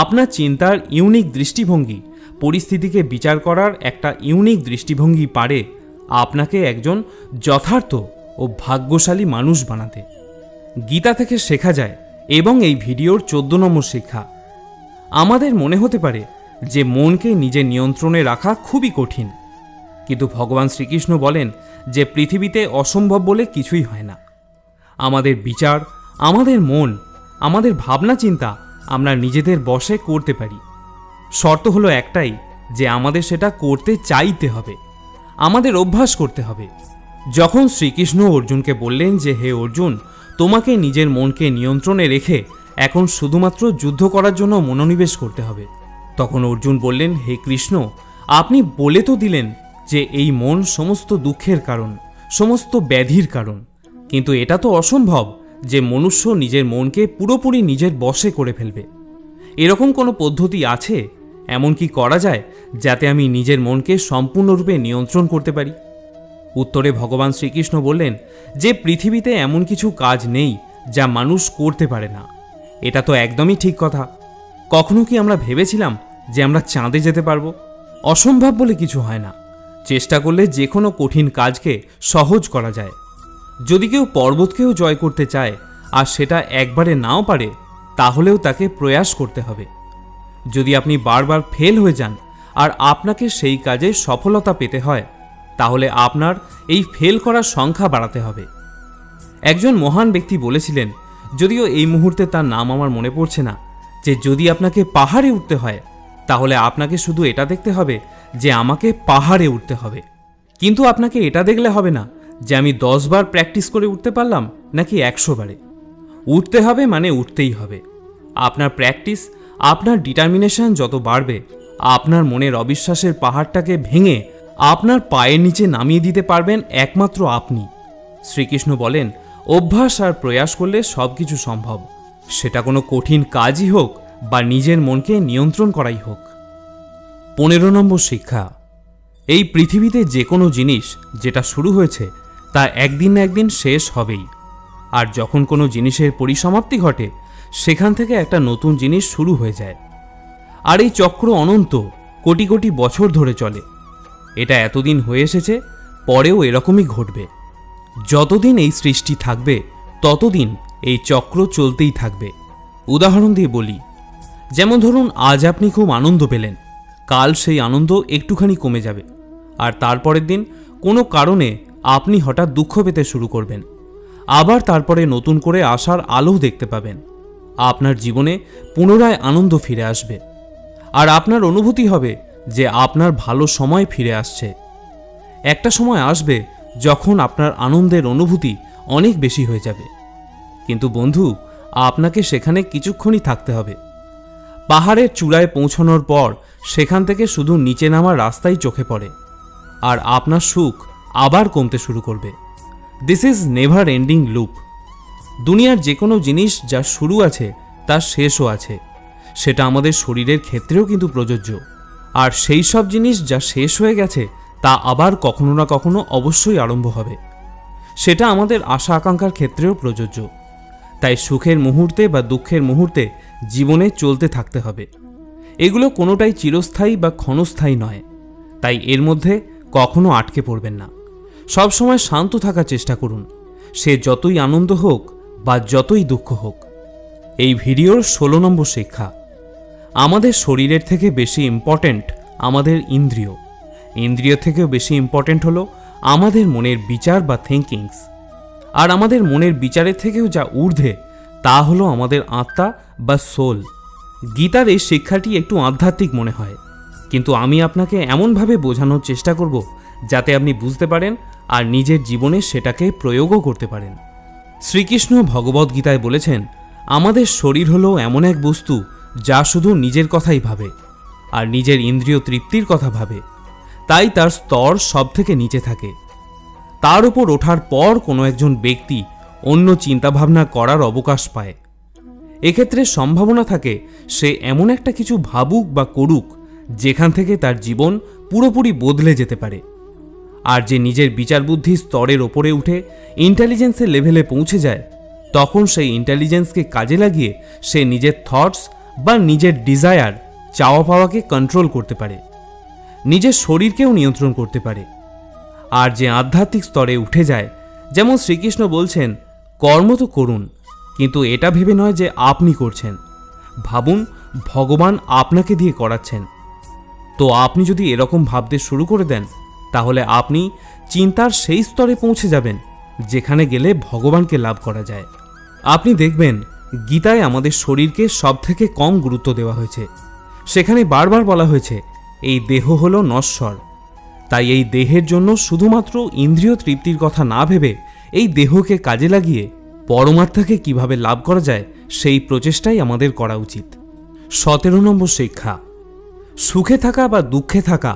আপনার চিন্তার ইউনিক দৃষ্টিভঙ্গি, পরিস্থিতিকে বিচার করার একটা ইউনিক দৃষ্টিভঙ্গি পারে আপনাকে একজন যথার্থ ও ভাগ্যশালী মানুষ বানাতে। গীতা থেকে শেখা যায়, এবং এই ভিডিওর 14 নম্বর শিক্ষা। আমাদের মনে হতে পারে যে মনকে নিজের নিয়ন্ত্রণে রাখা খুবই কঠিন, কিন্তু ভগবান শ্রীকৃষ্ণ বলেন যে পৃথিবীতে অসম্ভব বলে কিছুই হয় না। আমাদের বিচার, আমাদের মন, আমাদের ভাবনা চিন্তা আমরা নিজেদের বশে করতে পারি। শর্ত হলো একটাই, যে আমাদের সেটা করতে চাইতে হবে, আমাদের অভ্যাস করতে হবে। যখন শ্রীকৃষ্ণ অর্জুনকে বললেন যে হে অর্জুন, তোমাকে নিজের মনকে নিয়ন্ত্রণে রেখে এখন শুধুমাত্র যুদ্ধ করার জন্য মনোনিবেশ করতে হবে, তখন অর্জুন বললেন, হে কৃষ্ণ, আপনি বলে তো দিলেন যে এই মন সমস্ত দুঃখের কারণ, সমস্ত ব্যাধির কারণ, কিন্তু এটা তো অসম্ভব যে মনুষ্য নিজের মনকে পুরোপুরি নিজের বশে করে ফেলবে। এরকম কোনো পদ্ধতি আছে? এমন কি করা যায় যাতে আমি নিজের মনকে সম্পূর্ণরূপে নিয়ন্ত্রণ করতে পারি? উত্তরে ভগবান শ্রীকৃষ্ণ বললেন যে পৃথিবীতে এমন কিছু কাজ নেই যা মানুষ করতে পারে না। এটা তো একদমই ঠিক কথা। কখনো কি আমরা ভেবেছিলাম যে আমরা চাঁদে যেতে পারবো? অসম্ভব বলে কিছু হয় না। চেষ্টা করলে যে কোনো কঠিন কাজকে সহজ করা যায়। যদি কেউ পর্বতকেও জয় করতে চায় আর সেটা একবারে নাও পারে, তাহলেও তাকে প্রয়াস করতে হবে। যদি আপনি বারবার ফেল হয়ে যান আর আপনাকে সেই কাজে সফলতা পেতে হয়, তাহলে আপনার এই ফেল করার সংখ্যা বাড়াতে হবে। একজন মহান ব্যক্তি বলেছিলেন, যদিও এই মুহূর্তে তার নাম আমার মনে পড়ছে না, যে যদি আপনাকে পাহাড়ে উঠতে হয় তাহলে আপনাকে শুধু এটা দেখতে হবে যে আমাকে পাহাড়ে উঠতে হবে, কিন্তু আপনাকে এটা দেখলে হবে না যে আমি 10 বার প্র্যাকটিস করে উঠতে পারলাম নাকি 100 বারে। উঠতে হবে মানে উঠতেই হবে। আপনার প্র্যাকটিস, আপনার ডিটারমিনেশন যত বাড়বে, আপনার মনের অবিশ্বাসের পাহাড়টাকে ভেঙে আপনার পায়ের নিচে নামিয়ে দিতে পারবেন একমাত্র আপনি। শ্রীকৃষ্ণ বলেন, অভ্যাস আর প্রয়াস করলে সব কিছু সম্ভব, সেটা কোনো কঠিন কাজই হোক বা নিজের মনকে নিয়ন্ত্রণ করাই হোক। 15 নম্বর শিক্ষা। এই পৃথিবীতে যে কোনো জিনিস যেটা শুরু হয়েছে তা একদিন না একদিন শেষ হবেই। আর যখন কোনো জিনিসের পরিসমাপ্তি ঘটে, সেখান থেকে একটা নতুন জিনিস শুরু হয়ে যায়। আর এই চক্র অনন্ত, কোটি কোটি বছর ধরে চলে। এটা এতদিন হয়ে এসেছে, পরেও এরকমই ঘটবে। যতদিন এই সৃষ্টি থাকবে ততদিন এই চক্র চলতেই থাকবে। উদাহরণ দিয়ে বলি, যেমন ধরুন আজ আপনি খুব আনন্দ পেলেন, কাল সেই আনন্দ একটুখানি কমে যাবে, আর তারপরের দিন কোনো কারণে আপনি হঠাৎ দুঃখ পেতে শুরু করবেন। আবার তারপরে নতুন করে আশার আলো দেখতে পাবেন। আপনার জীবনে পুনরায় আনন্দ ফিরে আসবে, আর আপনার অনুভূতি হবে যে আপনার ভালো সময় ফিরে আসছে। একটা সময় আসবে যখন আপনার আনন্দের অনুভূতি অনেক বেশি হয়ে যাবে। কিন্তু বন্ধু, আপনাকে সেখানে কিছুক্ষণই থাকতে হবে। পাহাড়ের চূড়ায় পৌঁছানোর পর সেখান থেকে শুধু নিচে নামার রাস্তাই চোখে পড়ে, আর আপনার সুখ আবার কমতে শুরু করবে। This is never ending loop. দুনিয়ার যে কোনো জিনিস যার শুরু আছে তার শেষও আছে। সেটা আমাদের শরীরের ক্ষেত্রেও কিন্তু প্রযোজ্য। আর সেই সব জিনিস যা শেষ হয়ে গেছে তা আবার কখনো না কখনো অবশ্যই আরম্ভ হবে। সেটা আমাদের আশা আকাঙ্ক্ষার ক্ষেত্রেও প্রযোজ্য। তাই সুখের মুহূর্তে বা দুঃখের মুহূর্তে জীবনে চলতে থাকতে হবে। এগুলো কোনোটাই চিরস্থায়ী বা ক্ষণস্থায়ী নয়। তাই এর মধ্যে কখনো আটকে পড়বেন না। সবসময় শান্ত থাকার চেষ্টা করুন, সে যতই আনন্দ হোক বা যতই দুঃখ হোক। এই ভিডিওর 16 নম্বর শিক্ষা। আমাদের শরীরের থেকে বেশি ইম্পর্ট্যান্ট আমাদের ইন্দ্রিয়। ইন্দ্রিয় থেকেও বেশি ইম্পর্ট্যান্ট হলো আমাদের মনের বিচার বা থিঙ্কিংস। আর আমাদের মনের বিচারের থেকেও যা ঊর্ধ্বে তা হলো আমাদের আত্মা বা সোল। গীতার এই শিক্ষাটি একটু আধ্যাত্মিক মনে হয়, কিন্তু আমি আপনাকে এমনভাবে বোঝানোর চেষ্টা করব যাতে আপনি বুঝতে পারেন আর নিজের জীবনে সেটাকে প্রয়োগও করতে পারেন। শ্রীকৃষ্ণ ভগবদ্গীতায় বলেছেন, আমাদের শরীর হলো এমন এক বস্তু যা শুধু নিজের কথাই ভাবে আর নিজের ইন্দ্রিয় তৃপ্তির কথা ভাবে। তাই তার স্তর সব থেকে নিচে থাকে। তার উপর ওঠার পর কোনো একজন ব্যক্তি অন্য চিন্তাভাবনা করার অবকাশ পায়। এক্ষেত্রে সম্ভাবনা থাকে সে এমন একটা কিছু ভাবুক বা করুক যেখান থেকে তার জীবন পুরোপুরি বদলে যেতে পারে। আর যে নিজের বিচার বুদ্ধি স্তরের ওপরে উঠে ইন্টেলিজেন্সের লেভেলে পৌঁছে যায়, তখন সেই ইন্টেলিজেন্সকে কাজে লাগিয়ে সে নিজের থটস বা নিজের ডিজায়ার, চাওয়া পাওয়াকে কন্ট্রোল করতে পারে, নিজের শরীরকেও নিয়ন্ত্রণ করতে পারে। আর যে আধ্যাত্মিক স্তরে উঠে যায়, যেমন শ্রীকৃষ্ণ বলছেন, কর্ম তো করুন, কিন্তু এটা ভেবে নয় যে আপনি করছেন। ভাবুন ভগবান আপনাকে দিয়ে করাচ্ছেন। তো আপনি যদি এরকম ভাবতে শুরু করে দেন, তাহলে আপনি চিন্তার সেই স্তরে পৌঁছে যাবেন যেখানে গেলে ভগবানকে লাভ করা যায়। আপনি দেখবেন গীতায় আমাদের শরীরকে সব থেকে কম গুরুত্ব দেওয়া হয়েছে। সেখানে বারবার বলা হয়েছে এই দেহ হলো নশ্বর। তাই এই দেহের জন্য শুধুমাত্র ইন্দ্রিয় তৃপ্তির কথা না ভেবে এই দেহকে কাজে লাগিয়ে পরমাত্মাকে কিভাবে লাভ করা যায় সেই প্রচেষ্টাই আমাদের করা উচিত। 17 নম্বর শিক্ষা। সুখে থাকা বা দুঃখে থাকা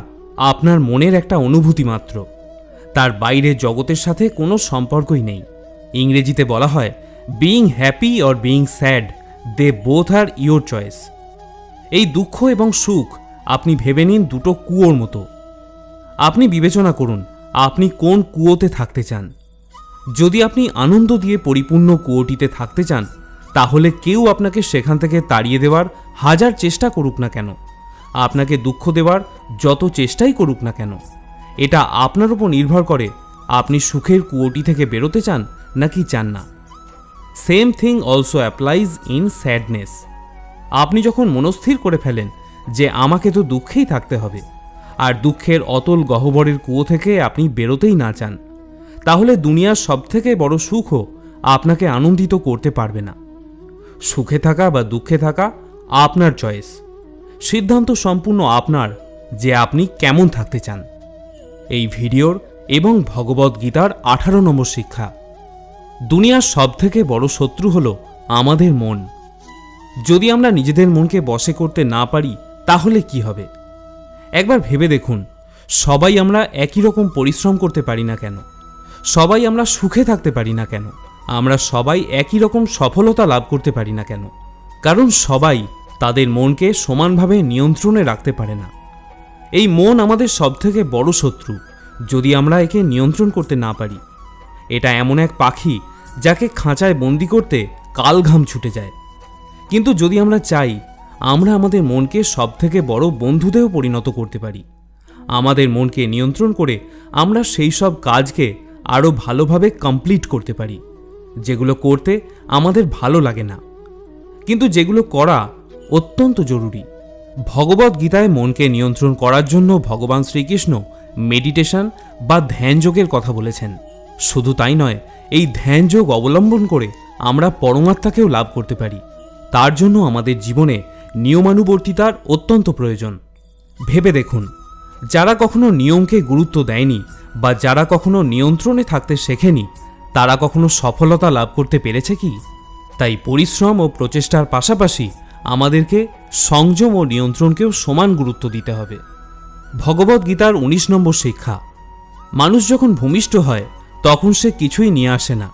আপনার মনের একটা অনুভূতি মাত্র, তার বাইরে জগতের সাথে কোনো সম্পর্কই নেই। ইংরেজিতে বলা হয়, being happy or being sad, they both are your choice. এই দুঃখ এবং সুখ আপনি ভেবে নিন দুটো কুয়োর মতো। আপনি বিবেচনা করুন আপনি কোন কুয়োতে থাকতে চান। যদি আপনি আনন্দ দিয়ে পরিপূর্ণ কুয়োটিতে থাকতে চান, তাহলে কেউ আপনাকে সেখান থেকে তাড়িয়ে দেওয়ার হাজার চেষ্টা করুক না কেন, আপনাকে দুঃখ দেওয়ার যত চেষ্টাই করুক না কেন, এটা আপনার উপর নির্ভর করে আপনি সুখের কুয়োটি থেকে বেরোতে চান নাকি চান না। Same thing also applies in sadness. আপনি যখন মনস্থির করে ফেলেন যে আমাকে তো দুঃখেই থাকতে হবে, আর দুঃখের অতল গহ্বরের কুয়ো থেকে আপনি বেরোতেই না চান, তাহলে দুনিয়ার সবথেকে বড় সুখও আপনাকে আনন্দিত করতে পারবে না। সুখে থাকা বা দুঃখে থাকা আপনার চয়েস। সিদ্ধান্ত সম্পূর্ণ আপনার যে আপনি কেমন থাকতে চান। এই ভিডিওর এবং ভগবদ্গীতার 18 নম্বর শিক্ষা। দুনিয়ার সবথেকে বড় শত্রু হলো আমাদের মন। যদি আমরা নিজেদের মনকে বশে করতে না পারি তাহলে কি হবে? একবার ভেবে দেখুন, সবাই আমরা একই রকম পরিশ্রম করতে পারি না কেন? সবাই আমরা সুখে থাকতে পারি না কেন? আমরা সবাই একই রকম সফলতা লাভ করতে পারি না কেন? কারণ সবাই তাদের মনকে সমানভাবে নিয়ন্ত্রণে রাখতে পারে না। এই মন আমাদের সবথেকে বড় শত্রু, যদি আমরা একে নিয়ন্ত্রণ করতে না পারি। এটা এমন এক পাখি যাকে খাঁচায় বন্দি করতে কাল ঘাম ছুটে যায়। কিন্তু যদি আমরা চাই, আমরা আমাদের মনকে সবথেকে বড় বন্ধুতেও পরিণত করতে পারি। আমাদের মনকে নিয়ন্ত্রণ করে আমরা সেই সব কাজকে আরও ভালোভাবে কমপ্লিট করতে পারি যেগুলো করতে আমাদের ভালো লাগে না, কিন্তু যেগুলো করা অত্যন্ত জরুরি। ভগবদ্গীতায় মনকে নিয়ন্ত্রণ করার জন্য ভগবান শ্রীকৃষ্ণ মেডিটেশন বা ধ্যানযোগের কথা বলেছেন। শুধু তাই নয়, এই ধ্যানযোগ অবলম্বন করে আমরা পরমাত্মাকেও লাভ করতে পারি। তার জন্য আমাদের জীবনে নিয়মানুবর্তিতার অত্যন্ত প্রয়োজন। ভেবে দেখুন, যারা কখনো নিয়মকে গুরুত্ব দেয়নি বা যারা কখনো নিয়ন্ত্রণে থাকতে শেখেনি, তারা কখনো সফলতা লাভ করতে পেরেছে কি? তাই পরিশ্রম ও প্রচেষ্টার পাশাপাশি আমাদেরকে সংযম ও নিয়ন্ত্রণকেও সমান গুরুত্ব দিতে হবে। ভগবদ্গীতার 19 নম্বর শিক্ষা: মানুষ যখন ভূমিষ্ঠ হয় তখন সে কিছুই নিয়ে আসে না,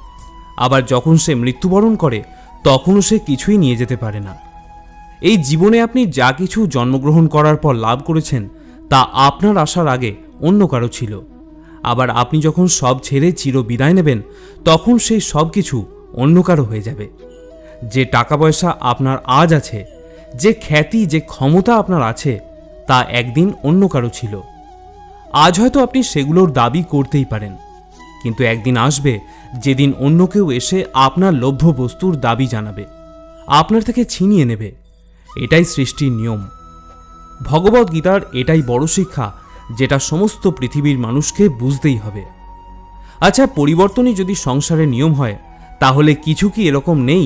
আবার যখন সে মৃত্যুবরণ করে তখনও সে কিছুই নিয়ে যেতে পারে না। এই জীবনে আপনি যা কিছু জন্মগ্রহণ করার পর লাভ করেছেন তা আপনার আসার আগে অন্য কারো ছিল। আবার আপনি যখন সব ছেড়ে চির বিদায় নেবেন তখন সেই সব কিছু অন্য কারো হয়ে যাবে। যে টাকা পয়সা আপনার আজ আছে, যে খ্যাতি, যে ক্ষমতা আপনার আছে, তা একদিন অন্য কারো ছিল। আজ হয়তো আপনি সেগুলোর দাবি করতেই পারেন, কিন্তু একদিন আসবে যেদিন অন্য কেউ এসে আপনার লভ্য বস্তুর দাবি জানাবে, আপনার থেকে ছিনিয়ে নেবে। এটাই সৃষ্টির নিয়ম। ভগবদ্গীতার এটাই বড় শিক্ষা, যেটা সমস্ত পৃথিবীর মানুষকে বুঝতেই হবে। আচ্ছা, পরিবর্তনই যদি সংসারের নিয়ম হয়, তাহলে কিছু কি এরকম নেই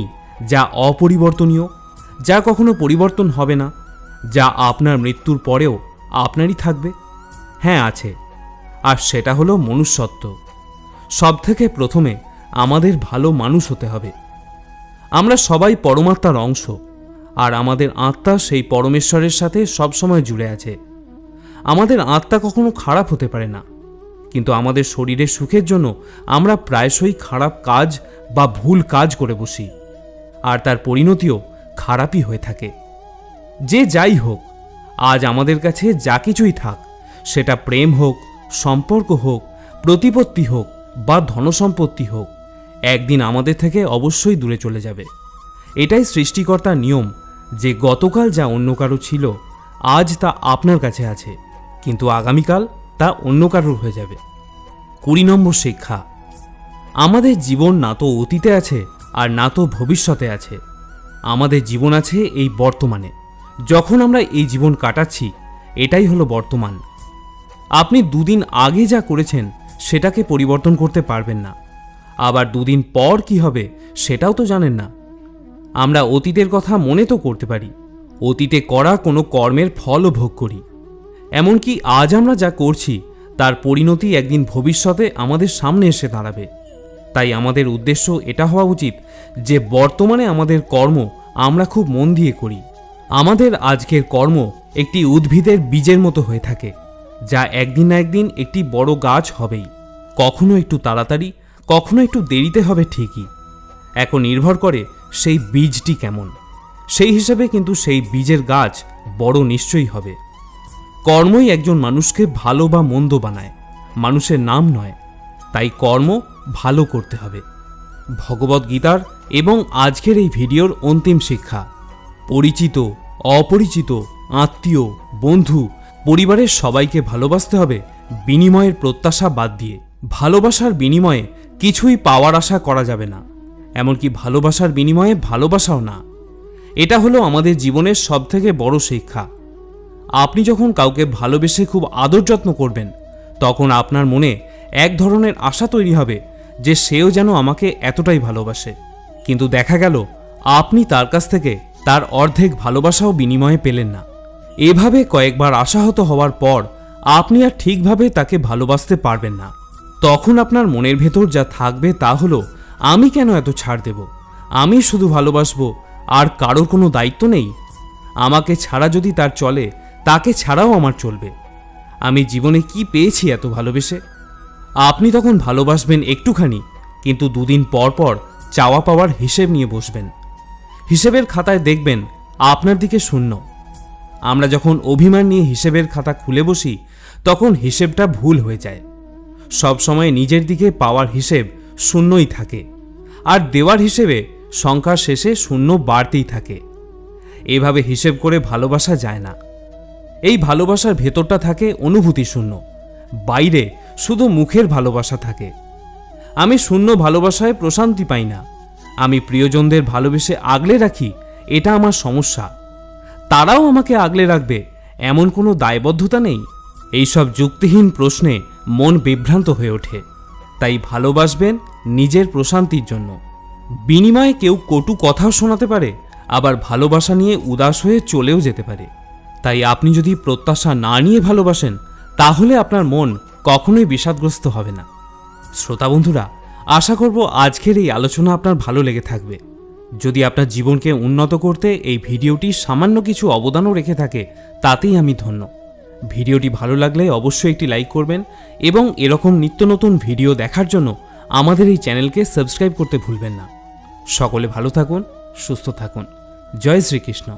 যা অপরিবর্তনীয়, যা কখনো পরিবর্তন হবে না, যা আপনার মৃত্যুর পরেও আপনারই থাকবে? হ্যাঁ, আছে। আর সেটা হলো মনুষ্যত্ব। সবথেকে প্রথমে আমাদের ভালো মানুষ হতে হবে। আমরা সবাই পরমাত্মার অংশ, আর আমাদের আত্মা সেই পরমেশ্বরের সাথে সবসময় জুড়ে আছে। আমাদের আত্মা কখনো খারাপ হতে পারে না, কিন্তু আমাদের শরীরের সুখের জন্য আমরা প্রায়শই খারাপ কাজ বা ভুল কাজ করে বসি, আর তার পরিণতিও খারাপই হয়ে থাকে। যে যাই হোক, আজ আমাদের কাছে যা কিছুই থাক, সেটা প্রেম হোক, সম্পর্ক হোক, প্রতিপত্তি হোক বা ধনসম্পত্তি হোক, একদিন আমাদের থেকে অবশ্যই দূরে চলে যাবে। এটাই সৃষ্টিকর্তার নিয়ম যে গতকাল যা অন্য কারো ছিল, আজ তা আপনার কাছে আছে, কিন্তু আগামীকাল তা অন্য কারোর হয়ে যাবে। 20 নম্বর শিক্ষা: আমাদের জীবন না তো অতীতে আছে আর না তো ভবিষ্যতে আছে। আমাদের জীবন আছে এই বর্তমানে। যখন আমরা এই জীবন কাটাচ্ছি, এটাই হলো বর্তমান। আপনি দুদিন আগে যা করেছেন সেটাকে পরিবর্তন করতে পারবেন না, আবার দুদিন পর কি হবে সেটাও তো জানেন না। আমরা অতীতের কথা মনে তো করতে পারি, অতীতে করা কোনো কর্মের ফলও ভোগ করি। এমনকি আজ আমরা যা করছি তার পরিণতি একদিন ভবিষ্যতে আমাদের সামনে এসে দাঁড়াবে। তাই আমাদের উদ্দেশ্য এটা হওয়া উচিত যে বর্তমানে আমাদের কর্ম আমরা খুব মন দিয়ে করি। আমাদের আজকের কর্ম একটি উদ্ভিদের বীজের মতো হয়ে থাকে, যা একদিন না একদিন একটি বড় গাছ হবেই। কখনো একটু তাড়াতাড়ি, কখনো একটু দেরিতে হবে ঠিকই। এখন নির্ভর করে সেই বীজটি কেমন, সেই হিসাবে কিন্তু সেই বীজের গাছ বড় নিশ্চয়ই হবে। কর্মই একজন মানুষকে ভালো বা মন্দ বানায়, মানুষের নাম নয়। তাই কর্ম ভালো করতে হবে। ভগবদ্গীতার এবং আজকের এই ভিডিওর অন্তিম শিক্ষা: পরিচিত, অপরিচিত, আত্মীয়, বন্ধু, পরিবারের সবাইকে ভালোবাসতে হবে বিনিময়ের প্রত্যাশা বাদ দিয়ে। ভালোবাসার বিনিময়ে কিছুই পাওয়ার আশা করা যাবে না, এমনকি ভালোবাসার বিনিময়ে ভালোবাসাও না। এটা হলো আমাদের জীবনের সবথেকে বড় শিক্ষা। আপনি যখন কাউকে ভালোবেসে খুব আদর যত্ন করবেন, তখন আপনার মনে এক ধরনের আশা তৈরি হবে যে সেও যেন আমাকে এতটাই ভালোবাসে। কিন্তু দেখা গেল আপনি তার কাছ থেকে তার অর্ধেক ভালোবাসাও বিনিময়ে পেলেন না। এভাবে কয়েকবার আশাহত হওয়ার পর আপনি আর ঠিকভাবে তাকে ভালোবাসতে পারবেন না। তখন আপনার মনের ভেতর যা থাকবে তা হলো, আমি কেন এত ছাড় দেব, আমি শুধু ভালোবাসবো, আর কারোর কোনো দায়িত্ব নেই। আমাকে ছাড়া যদি তার চলে, তাকে ছাড়াও আমার চলবে। আমি জীবনে কি পেয়েছি এত ভালোবেসে। আপনি তখন ভালোবাসবেন একটুখানি, কিন্তু দুদিন পর পর চাওয়া পাওয়ার হিসেব নিয়ে বসবেন। হিসেবের খাতায় দেখবেন আপনার দিকে শূন্য। আমরা যখন অভিমান নিয়ে হিসেবের খাতা খুলে বসি তখন হিসেবটা ভুল হয়ে যায়। সব সময় নিজের দিকে পাওয়ার হিসেব শূন্যই থাকে, আর দেওয়ার হিসেবে সংখ্যার শেষে শূন্য বাড়তেই থাকে। এভাবে হিসেব করে ভালোবাসা যায় না। এই ভালোবাসার ভেতরটা থাকে অনুভূতি শূন্য, বাইরে শুধু মুখের ভালোবাসা থাকে। আমি শূন্য ভালোবাসায় প্রশান্তি পাই না। আমি প্রিয়জনদের ভালোবেসে আগলে রাখি, এটা আমার সমস্যা। তারাও আমাকে আগলে রাখবে এমন কোনো দায়বদ্ধতা নেই। এইসব যুক্তিহীন প্রশ্নে মন বিভ্রান্ত হয়ে ওঠে। তাই ভালোবাসবেন নিজের প্রশান্তির জন্য। বিনিময়ে কেউ কটু কথাও শোনাতে পারে, আবার ভালোবাসা নিয়ে উদাস হয়ে চলেও যেতে পারে। তাই আপনি যদি প্রত্যাশা না নিয়ে ভালোবাসেন তাহলে আপনার মন কখনোই বিষাদগ্রস্ত হবে না। শ্রোতা বন্ধুরা, আশা করব আজকের এই আলোচনা আপনার ভালো লেগে থাকবে। যদি আপনার জীবনকে উন্নত করতে এই ভিডিওটি সামান্য কিছু অবদানও রেখে থাকে তাতেই আমি ধন্য। ভিডিওটি ভালো লাগলে অবশ্যই একটি লাইক করবেন এবং এরকম নিত্য নতুন ভিডিও দেখার জন্য আমাদের এই চ্যানেলকে সাবস্ক্রাইব করতে ভুলবেন না। সকলে ভালো থাকুন, সুস্থ থাকুন। জয় শ্রীকৃষ্ণ।